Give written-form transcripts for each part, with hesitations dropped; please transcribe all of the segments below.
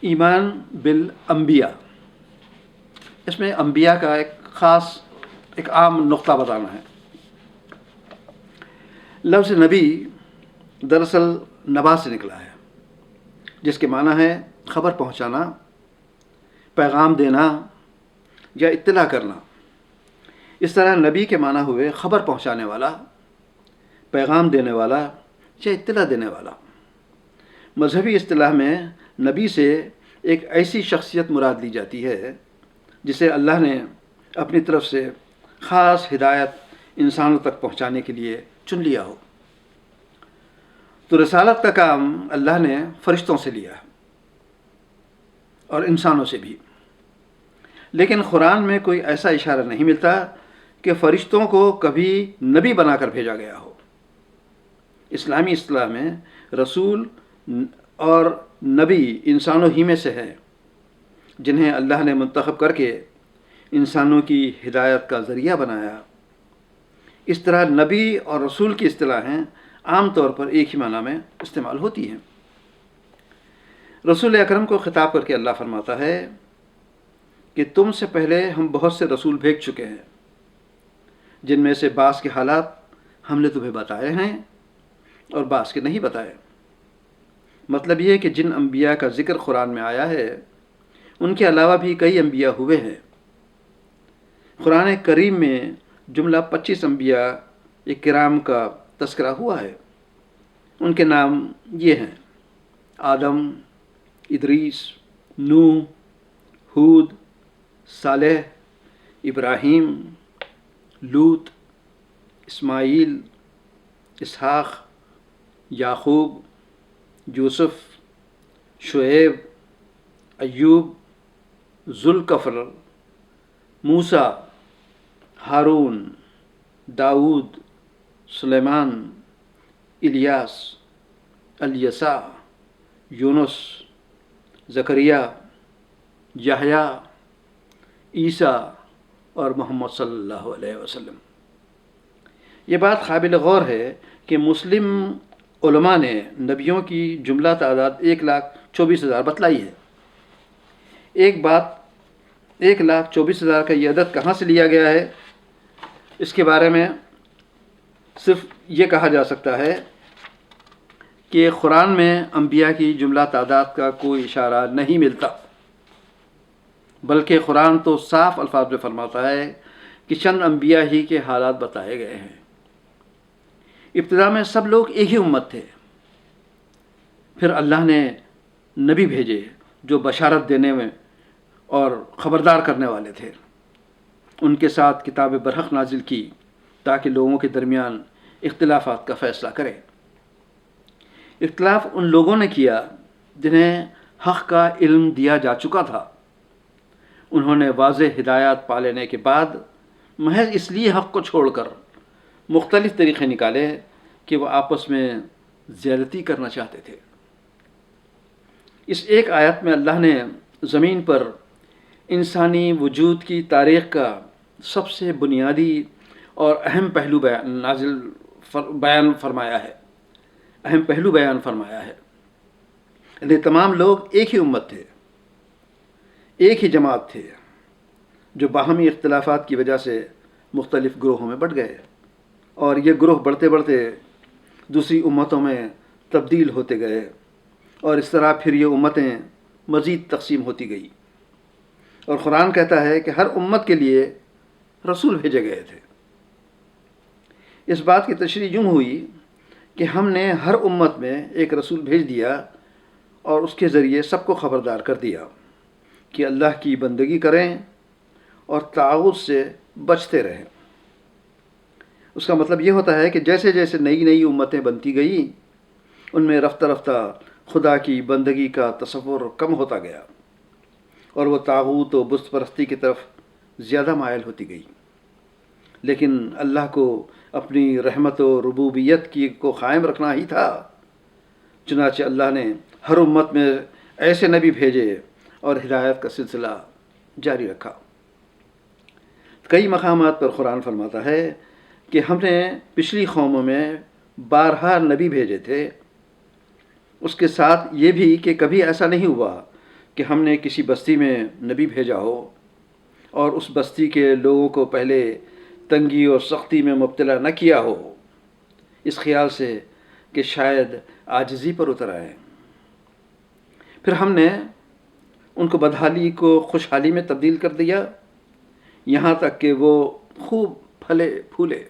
ایمان بالانبیاء، اس میں انبیاء کا ایک عام نقطہ بتانا ہے۔ لفظ نبی دراصل نبا سے نکلا ہے، جس کے معنی ہے خبر پہنچانا، پیغام دینا یا اطلاع کرنا۔ اس طرح نبی کے معنی ہوئے خبر پہنچانے والا، پیغام دینے والا یا اطلاع دینے والا۔ مذہبی اصطلاح میں نبی سے ایک ایسی شخصیت مراد لی جاتی ہے جسے اللہ نے اپنی طرف سے خاص ہدایت انسانوں تک پہنچانے کے لیے چن لیا ہو۔ تو رسالت کا کام اللہ نے فرشتوں سے لیا اور انسانوں سے بھی، لیکن قرآن میں کوئی ایسا اشارہ نہیں ملتا کہ فرشتوں کو کبھی نبی بنا کر بھیجا گیا ہو۔ اسلامی اصطلاح میں رسول اور نبی انسانوں ہی میں سے ہیں جنہیں اللہ نے منتخب کر کے انسانوں کی ہدایت کا ذریعہ بنایا۔ اس طرح نبی اور رسول کی اصطلاحیں عام طور پر ایک ہی معنی میں استعمال ہوتی ہیں۔ رسول اکرم کو خطاب کر کے اللہ فرماتا ہے کہ تم سے پہلے ہم بہت سے رسول بھیج چکے ہیں، جن میں سے بعض کے حالات ہم نے تمہیں بتائے ہیں اور بعض کے نہیں بتائے۔ مطلب یہ ہے کہ جن انبیاء کا ذکر قرآن میں آیا ہے ان کے علاوہ بھی کئی انبیاء ہوئے ہیں۔ قرآن کریم میں جملہ 25 انبیاء کرام کا تذکرہ ہوا ہے۔ ان کے نام یہ ہیں: آدم، ادریس، نوح، ہود، صالح، ابراہیم، لوط، اسماعیل، اسحاق، یعقوب، یوسف، شعیب، ایوب، ذوالکفل، موسیٰ، ہارون، داؤد، سلیمان، الیاس، الیسع، یونس، زکریا، یحییٰ، عیسیٰ اور محمد صلی اللہ علیہ وسلم۔ یہ بات قابل غور ہے کہ مسلم علماء نے نبیوں کی جملہ تعداد 1,24,000 بتلائی ہے۔ 1,24,000 کا یہ عدد کہاں سے لیا گیا ہے، اس کے بارے میں صرف یہ کہا جا سکتا ہے کہ قرآن میں انبیاء کی جملہ تعداد کا کوئی اشارہ نہیں ملتا، بلکہ قرآن تو صاف الفاظ میں فرماتا ہے کہ چند انبیاء ہی کے حالات بتائے گئے ہیں۔ ابتدا میں سب لوگ ایک ہی امت تھے، پھر اللہ نے نبی بھیجے جو بشارت دینے میں اور خبردار کرنے والے تھے۔ ان کے ساتھ کتاب برحق نازل کی تاکہ لوگوں کے درمیان اختلافات کا فیصلہ کرے۔ اختلاف ان لوگوں نے کیا جنہیں حق کا علم دیا جا چکا تھا۔ انہوں نے واضح ہدایات پا لینے کے بعد محض اس لیے حق کو چھوڑ کر مختلف طریقے نکالے کہ وہ آپس میں زیادتی کرنا چاہتے تھے۔ اس ایک آیت میں اللہ نے زمین پر انسانی وجود کی تاریخ کا سب سے بنیادی اور اہم پہلو بیان فرمایا ہے۔ یعنی تمام لوگ ایک ہی امت تھے، ایک ہی جماعت تھے، جو باہمی اختلافات کی وجہ سے مختلف گروہوں میں بٹ گئے، اور یہ گروہ بڑھتے بڑھتے دوسری امتوں میں تبدیل ہوتے گئے، اور اس طرح پھر یہ امتیں مزید تقسیم ہوتی گئی۔ اور قرآن کہتا ہے کہ ہر امت کے لیے رسول بھیجے گئے تھے۔ اس بات کی تشریح یوں ہوئی کہ ہم نے ہر امت میں ایک رسول بھیج دیا اور اس کے ذریعے سب کو خبردار کر دیا کہ اللہ کی بندگی کریں اور طاغوت سے بچتے رہیں۔ اس کا مطلب یہ ہوتا ہے کہ جیسے جیسے نئی امتیں بنتی گئیں، ان میں رفتہ رفتہ خدا کی بندگی کا تصور کم ہوتا گیا اور وہ طاغوت و بت پرستی کی طرف زیادہ مائل ہوتی گئی۔ لیکن اللہ کو اپنی رحمت و ربوبیت کو قائم رکھنا ہی تھا، چنانچہ اللہ نے ہر امت میں ایسے نبی بھیجے اور ہدایت کا سلسلہ جاری رکھا۔ کئی مقامات پر قرآن فرماتا ہے کہ ہم نے پچھلی قوموں میں بارہا نبی بھیجے تھے، اس کے ساتھ یہ بھی کہ کبھی ایسا نہیں ہوا کہ ہم نے کسی بستی میں نبی بھیجا ہو اور اس بستی کے لوگوں کو پہلے تنگی اور سختی میں مبتلا نہ کیا ہو، اس خیال سے کہ شاید عاجزی پر اتر آئے۔ پھر ہم نے ان کو بدحالی کو خوشحالی میں تبدیل کر دیا، یہاں تک کہ وہ خوب پھلے پھولے،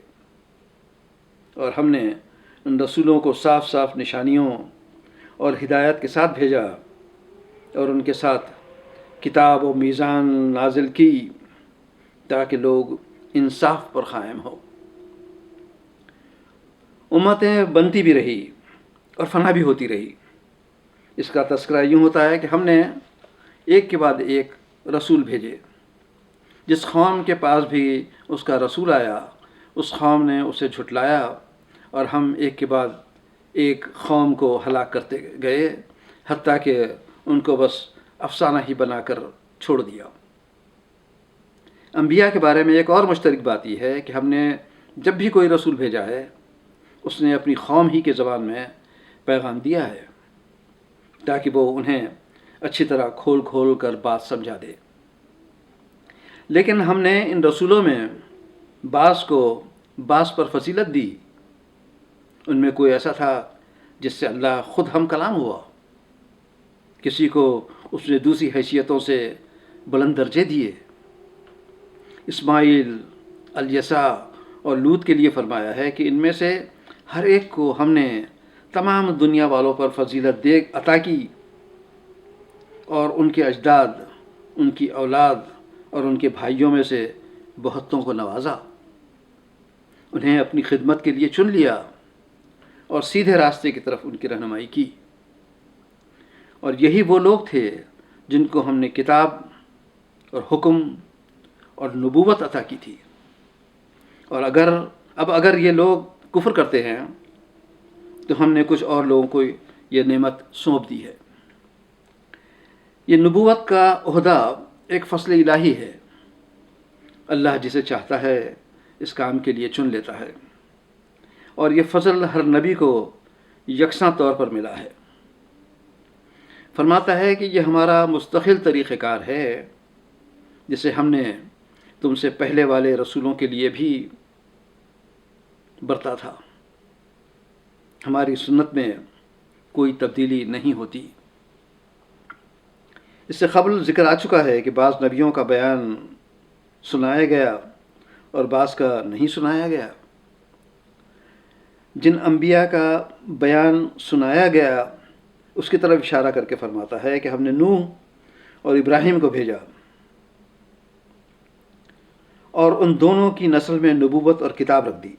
اور ہم نے ان رسولوں کو صاف صاف نشانیوں اور ہدایت کے ساتھ بھیجا، اور ان کے ساتھ کتاب و میزان نازل کی تاکہ لوگ انصاف پر قائم ہو۔ امتیں بنتی بھی رہی اور فنا بھی ہوتی رہی۔ اس کا تذکرہ یوں ہوتا ہے کہ ہم نے ایک کے بعد ایک رسول بھیجے، جس قوم کے پاس بھی اس کا رسول آیا اس قوم نے اسے جھٹلایا، اور ہم ایک کے بعد ایک قوم کو ہلاک کرتے گئے، حتیٰ کہ ان کو بس افسانہ ہی بنا کر چھوڑ دیا۔ انبیاء کے بارے میں ایک اور مشترک بات یہ ہے کہ ہم نے جب بھی کوئی رسول بھیجا ہے اس نے اپنی قوم ہی کے زبان میں پیغام دیا ہے تاکہ وہ انہیں اچھی طرح کھول کھول کر بات سمجھا دے۔ لیکن ہم نے ان رسولوں میں بعض کو بعض پر فضیلت دی۔ ان میں کوئی ایسا تھا جس سے اللہ خود ہم کلام ہوا، کسی کو اس نے دوسری حیثیتوں سے بلند درجے دیے۔ اسماعیل، الیسع اور لوط کے لیے فرمایا ہے کہ ان میں سے ہر ایک کو ہم نے تمام دنیا والوں پر فضیلت عطا کی، اور ان کے اجداد، ان کی اولاد اور ان کے بھائیوں میں سے بہتوں کو نوازا، انہیں اپنی خدمت کے لیے چن لیا اور سیدھے راستے کی طرف ان کی رہنمائی کی۔ اور یہی وہ لوگ تھے جن کو ہم نے کتاب اور حکم اور نبوت عطا کی تھی۔ اور اگر یہ لوگ کفر کرتے ہیں تو ہم نے کچھ اور لوگوں کو یہ نعمت سونپ دی ہے۔ یہ نبوت کا عہدہ ایک فضل الہی ہے، اللہ جسے چاہتا ہے اس کام کے لیے چن لیتا ہے، اور یہ فضل ہر نبی کو یکساں طور پر ملا ہے۔ فرماتا ہے کہ یہ ہمارا مستقل طریقہ کار ہے جسے ہم نے تم سے پہلے والے رسولوں کے لیے بھی برتا تھا، ہماری سنت میں کوئی تبدیلی نہیں ہوتی۔ اس سے قبل ذکر آ چکا ہے کہ بعض نبیوں کا بیان سنایا گیا اور بعض کا نہیں سنایا گیا۔ جن انبیاء کا بیان سنایا گیا اس کی طرف اشارہ کر کے فرماتا ہے کہ ہم نے نوح اور ابراہیم کو بھیجا، اور ان دونوں کی نسل میں نبوت اور کتاب رکھ دی۔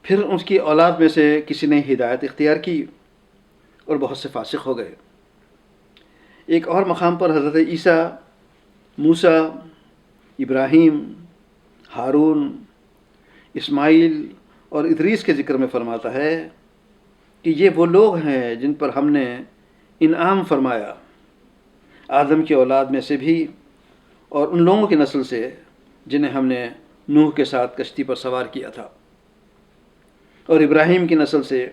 پھر اس کی اولاد میں سے کسی نے ہدایت اختیار کی اور بہت سے فاسق ہو گئے۔ ایک اور مقام پر حضرت عیسیٰ، موسیٰ، ابراہیم، ہارون، اسماعیل اور ادریس کے ذکر میں فرماتا ہے کہ یہ وہ لوگ ہیں جن پر ہم نے انعام فرمایا، آدم کی اولاد میں سے بھی، اور ان لوگوں کی نسل سے جنہیں ہم نے نوح کے ساتھ کشتی پر سوار کیا تھا، اور ابراہیم کی نسل سے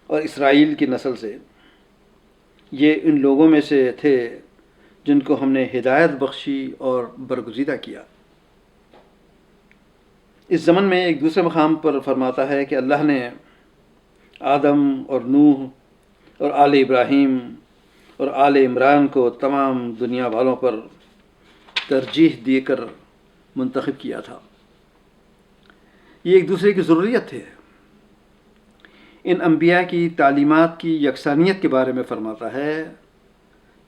اور اسرائیل کی نسل سے۔ یہ ان لوگوں میں سے تھے جن کو ہم نے ہدایت بخشی اور برگزیدہ کیا۔ اس ضمن میں ایک دوسرے مقام پر فرماتا ہے کہ اللہ نے آدم اور نوح اور آل ابراہیم اور آل عمران کو تمام دنیا والوں پر ترجیح دے کر منتخب کیا تھا۔ یہ ایک دوسرے کی ضروریت تھے۔ ان انبیاء کی تعلیمات کی یکسانیت کے بارے میں فرماتا ہے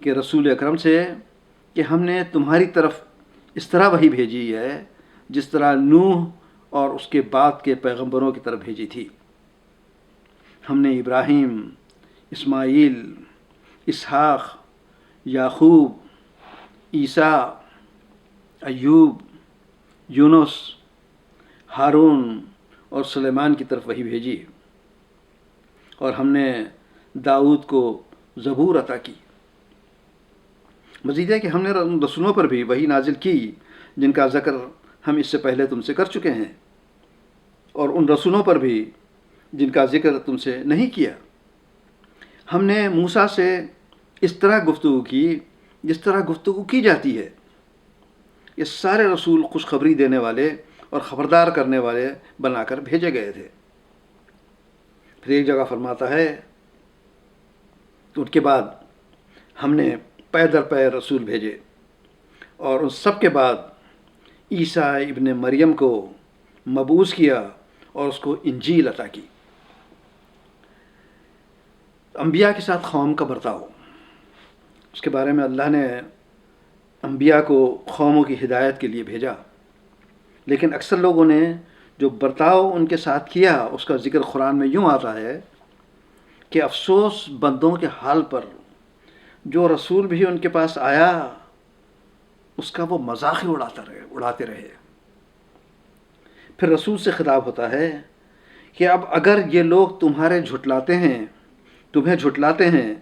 کہ رسول اکرم سے کہ ہم نے تمہاری طرف اس طرح وحی بھیجی ہے جس طرح نوح اور اس کے بعد کے پیغمبروں کی طرف بھیجی تھی۔ ہم نے ابراہیم، اسماعیل، اسحاق، یعقوب، عیسیٰ، ایوب، یونس، ہارون اور سلیمان کی طرف وحی بھیجی، اور ہم نے داؤد کو زبور عطا کی۔ مزید ہے کہ ہم نے رسولوں پر بھی وحی نازل کی جن کا ذکر ہم اس سے پہلے تم سے کر چکے ہیں، اور ان رسولوں پر بھی جن کا ذکر تم سے نہیں کیا۔ ہم نے موسیٰ سے اس طرح گفتگو کی جس طرح گفتگو کی جاتی ہے۔ یہ سارے رسول خوشخبری دینے والے اور خبردار کرنے والے بنا کر بھیجے گئے تھے۔ پھر ایک جگہ فرماتا ہے تو ان کے بعد ہم نے پے در پے رسول بھیجے، اور ان سب کے بعد عیسیٰ ابن مریم کو مبعوث کیا اور اس کو انجیل عطا کی۔ انبیاء کے ساتھ قوم کا برتاؤ، اس کے بارے میں اللہ نے انبیاء کو قوموں کی ہدایت کے لیے بھیجا، لیکن اکثر لوگوں نے جو برتاؤ ان کے ساتھ کیا اس کا ذکر قرآن میں یوں آتا ہے کہ افسوس بندوں کے حال پر، جو رسول بھی ان کے پاس آیا اس کا وہ مذاق ہی اڑاتے رہے۔ پھر رسول سے خطاب ہوتا ہے کہ اب اگر یہ لوگ تمہیں جھٹلاتے ہیں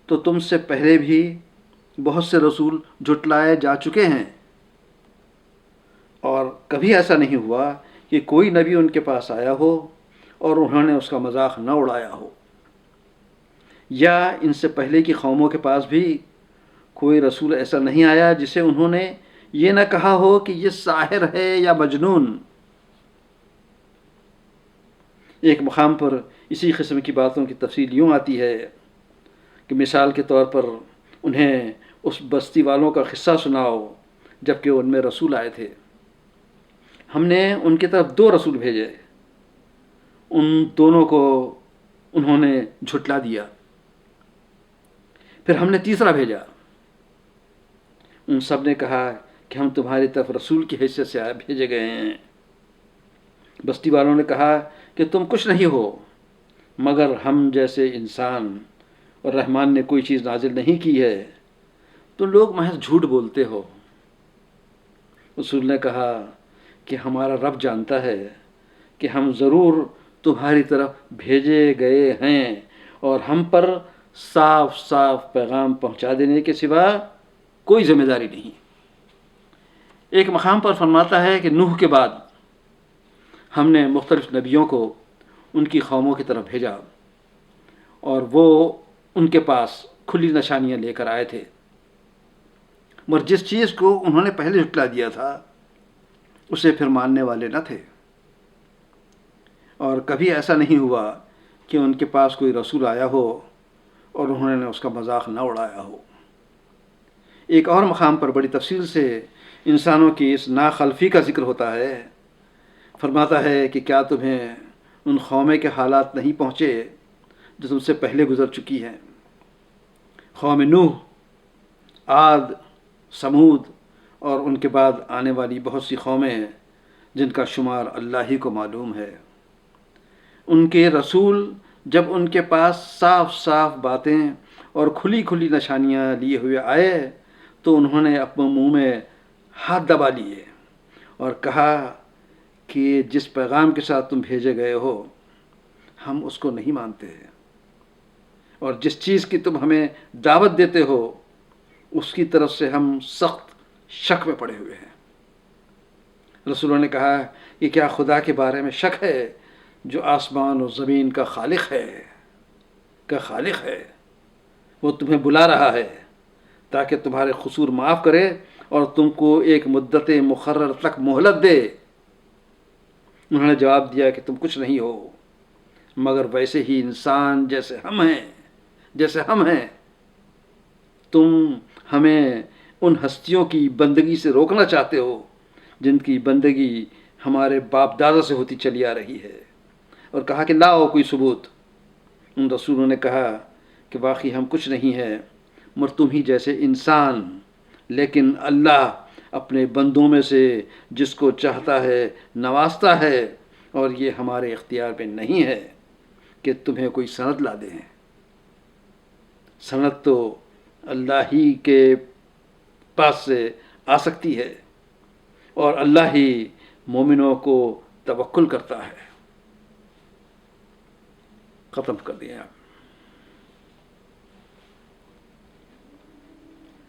تو تم سے پہلے بھی بہت سے رسول جھٹلائے جا چکے ہیں، اور کبھی ایسا نہیں ہوا کہ کوئی نبی ان کے پاس آیا ہو اور انہوں نے اس کا مذاق نہ اڑایا ہو، یا ان سے پہلے کی قوموں کے پاس بھی کوئی رسول ایسا نہیں آیا جسے انہوں نے یہ نہ کہا ہو کہ یہ ساحر ہے یا مجنون۔ ایک مقام پر اسی قسم کی باتوں کی تفصیل یوں آتی ہے کہ مثال کے طور پر انہیں اس بستی والوں کا قصہ سناؤ جبکہ ان میں رسول آئے تھے، ہم نے ان کی طرف 2 رسول بھیجے، ان دونوں کو انہوں نے جھٹلا دیا، پھر ہم نے تیسرا بھیجا، ان سب نے کہا کہ ہم تمہاری طرف رسول کی حیثیت سے بھیجے گئے ہیں۔ بستی والوں نے کہا کہ تم کچھ نہیں ہو مگر ہم جیسے انسان، اور رحمان نے کوئی چیز نازل نہیں کی ہے، تو لوگ محض جھوٹ بولتے ہو۔ رسول نے کہا کہ ہمارا رب جانتا ہے کہ ہم ضرور تمہاری طرف بھیجے گئے ہیں، اور ہم پر صاف صاف پیغام پہنچا دینے کے سوا کوئی ذمہ داری نہیں۔ ایک مقام پر فرماتا ہے کہ نوح کے بعد ہم نے مختلف نبیوں کو ان کی قوموں کی طرف بھیجا، اور وہ ان کے پاس کھلی نشانیاں لے کر آئے تھے، مگر جس چیز کو انہوں نے پہلے جھٹلا دیا تھا اسے پھر ماننے والے نہ تھے، اور کبھی ایسا نہیں ہوا کہ ان کے پاس کوئی رسول آیا ہو اور انہوں نے اس کا مذاق نہ اڑایا ہو۔ ایک اور مقام پر بڑی تفصیل سے انسانوں کی اس ناخلفی کا ذکر ہوتا ہے۔ فرماتا ہے کہ کیا تمہیں ان قومیں کے حالات نہیں پہنچے جو تم سے پہلے گزر چکی ہیں؟ قوم نوح، عاد، سمود اور ان کے بعد آنے والی بہت سی قومیں جن کا شمار اللہ ہی کو معلوم ہے۔ ان کے رسول جب ان کے پاس صاف صاف باتیں اور کھلی کھلی نشانیاں لیے ہوئے آئے تو انہوں نے اپنے منہ میں ہاتھ دبا لیے اور کہا کہ جس پیغام کے ساتھ تم بھیجے گئے ہو ہم اس کو نہیں مانتے، اور جس چیز کی تم ہمیں دعوت دیتے ہو اس کی طرف سے ہم سخت شک میں پڑے ہوئے ہیں۔ رسولوں نے کہا کہ کیا خدا کے بارے میں شک ہے جو آسمان و زمین کا خالق ہے، وہ تمہیں بلا رہا ہے تاکہ تمہارے قصور معاف کرے اور تم کو ایک مدت مقرر تک مہلت دے۔ انہوں نے جواب دیا کہ تم کچھ نہیں ہو مگر ویسے ہی انسان جیسے ہم ہیں۔ تم ہمیں ان ہستیوں کی بندگی سے روکنا چاہتے ہو جن کی بندگی ہمارے باپ دادا سے ہوتی چلی آ رہی ہے، اور کہا کہ لاؤ کوئی ثبوت۔ ان رسولوں نے کہا کہ واقعی ہم کچھ نہیں ہے مگر تم ہی جیسے انسان، لیکن اللہ اپنے بندوں میں سے جس کو چاہتا ہے نوازتا ہے، اور یہ ہمارے اختیار میں نہیں ہے کہ تمہیں کوئی سند لا دیں۔ سند تو اللہ ہی کے پاس سے آ سکتی ہے، اور اللہ ہی مومنوں کو توکل کرتا ہے۔ ختم کر دیا آپ۔